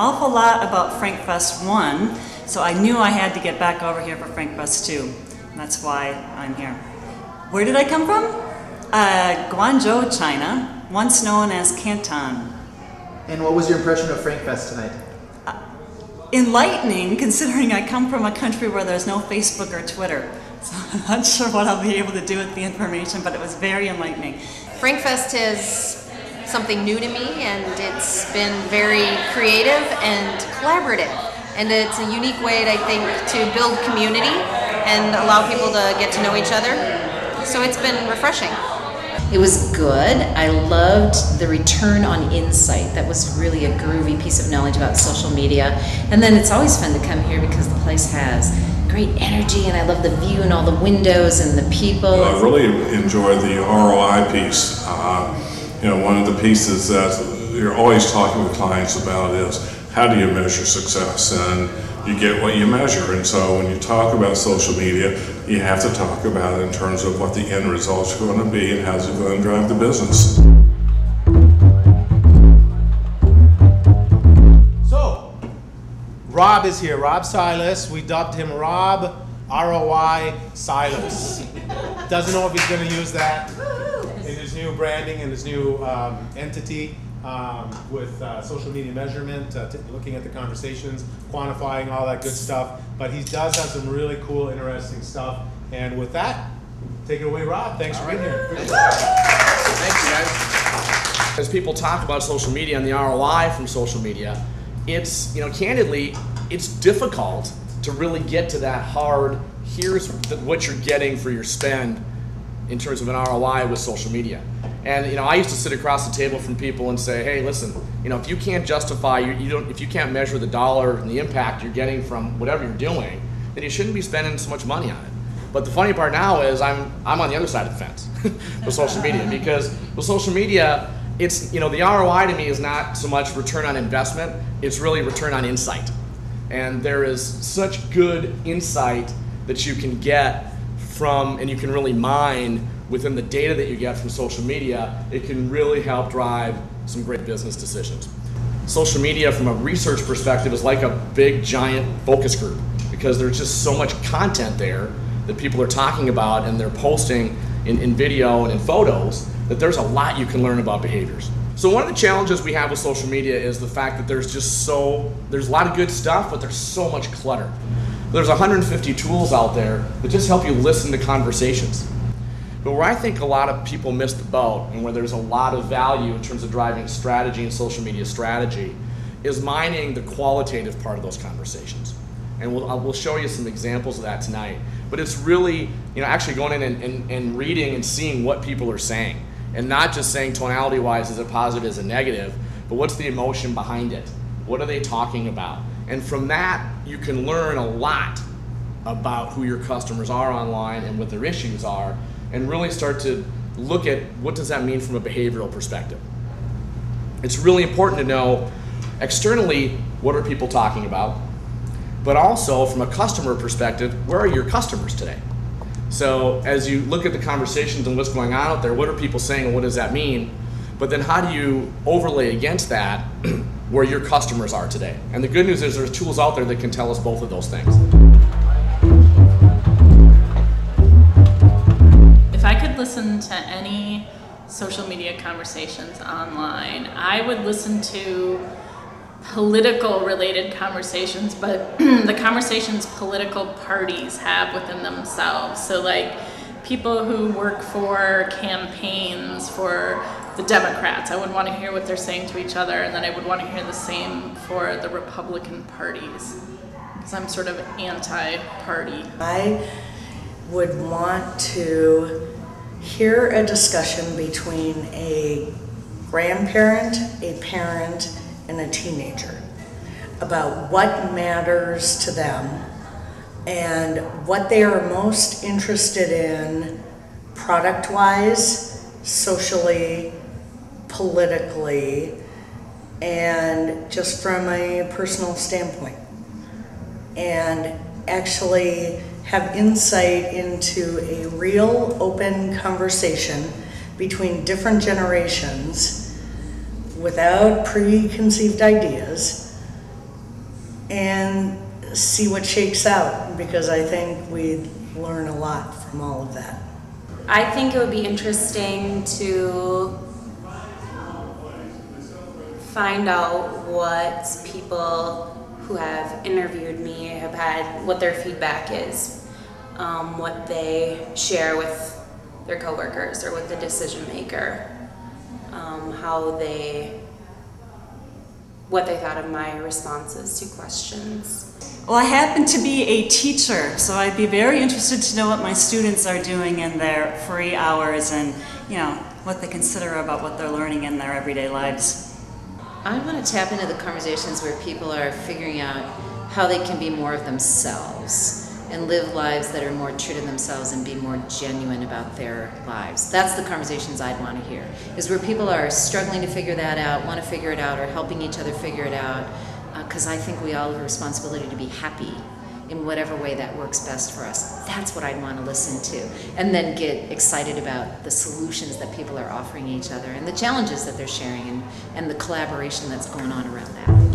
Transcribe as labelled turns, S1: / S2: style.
S1: awful lot about Frankfest 1, so I knew I had to get back over here for Frankfest 2. And that's why I'm here. Where did I come from? Guangzhou, China, once known as Canton.
S2: And what was your impression of Frankfest tonight?
S1: Enlightening, considering I come from a country where there's no Facebook or Twitter. So I'm not sure what I'll be able to do with the information, but it was very enlightening.
S3: Frankfest is something new to me, and it's been very creative and collaborative. And it's a unique way, I think, to build community and allow people to get to know each other. So it's been refreshing.
S4: It was good. I loved the return on insight. That was really a groovy piece of knowledge about social media. And then it's always fun to come here because the place has great energy, and I love the view and all the windows and the people.
S5: I really enjoyed the ROI piece. One of the pieces that you're always talking with clients about is how do you measure success? And you get what you measure. And so when you talk about social media, you have to talk about it in terms of what the end results are going to be and how's it going to drive the business.
S6: So, Rob is here, Rob Silas. We dubbed him Rob ROI Silas. Doesn't know if he's going to use that in his new branding and his new entity. With social media measurement, looking at the conversations, quantifying all that good stuff. But he does have some really cool, interesting stuff. And with that, take it away, Rob. Thanks for being here.
S7: Thank you, guys. As people talk about social media and the ROI from social media, it's, candidly, it's difficult to really get to that hard, here's what you're getting for your spend in terms of an ROI with social media. And I used to sit across the table from people and say, hey, listen, if you can't justify, if you can't measure the dollar and the impact you're getting from whatever you're doing, then you shouldn't be spending so much money on it. But the funny part now is I'm on the other side of the fence with social media, because with social media, it's, the ROI to me is not so much return on investment, it's really return on insight. And there is such good insight that you can get from, and you can really mine within the data that you get from social media. It can really help drive some great business decisions. Social media from a research perspective is like a big giant focus group, because there's just so much content there that people are talking about and they're posting in video and in photos, that there's a lot you can learn about behaviors. So one of the challenges we have with social media is the fact that there's a lot of good stuff, but there's so much clutter. There's 150 tools out there that just help you listen to conversations. But where I think a lot of people miss the boat, and where there's a lot of value in terms of driving strategy and social media strategy, is mining the qualitative part of those conversations. And we'll show you some examples of that tonight. But it's really, actually going in and reading and seeing what people are saying. And not just saying tonality-wise, is it positive, is it negative, but what's the emotion behind it? What are they talking about? And from that, you can learn a lot about who your customers are online and what their issues are, and really start to look at what does that mean from a behavioral perspective. It's really important to know externally, what are people talking about, but also from a customer perspective, where are your customers today? So as you look at the conversations and what's going on out there, what are people saying and what does that mean? But then how do you overlay against that where your customers are today? And the good news is there's tools out there that can tell us both of those things.
S8: If I could listen to any social media conversations online, I would listen to political related conversations, but the conversations political parties have within themselves. So like people who work for campaigns for the Democrats, I would want to hear what they're saying to each other, and then I would want to hear the same for the Republican parties, because I'm sort of anti-party.
S9: I would want to hear a discussion between a grandparent, a parent, and a teenager about what matters to them and what they are most interested in product-wise, socially, politically, and just from a personal standpoint. And actually have insight into a real open conversation between different generations without preconceived ideas, and see what shakes out, because I think we learn a lot from all of that.
S10: I think it would be interesting to find out what people who have interviewed me have had, what their feedback is, what they share with their coworkers or with the decision maker, what they thought of my responses to questions.
S1: Well, I happen to be a teacher, so I'd be very interested to know what my students are doing in their free hours and, what they consider about what they're learning in their everyday lives.
S4: I want to tap into the conversations where people are figuring out how they can be more of themselves and live lives that are more true to themselves and be more genuine about their lives. That's the conversations I'd want to hear, is where people are struggling to figure that out, want to figure it out, or helping each other figure it out, because I think we all have a responsibility to be happy in whatever way that works best for us. That's what I'd want to listen to, and then get excited about the solutions that people are offering each other and the challenges that they're sharing, and the collaboration that's going on around that.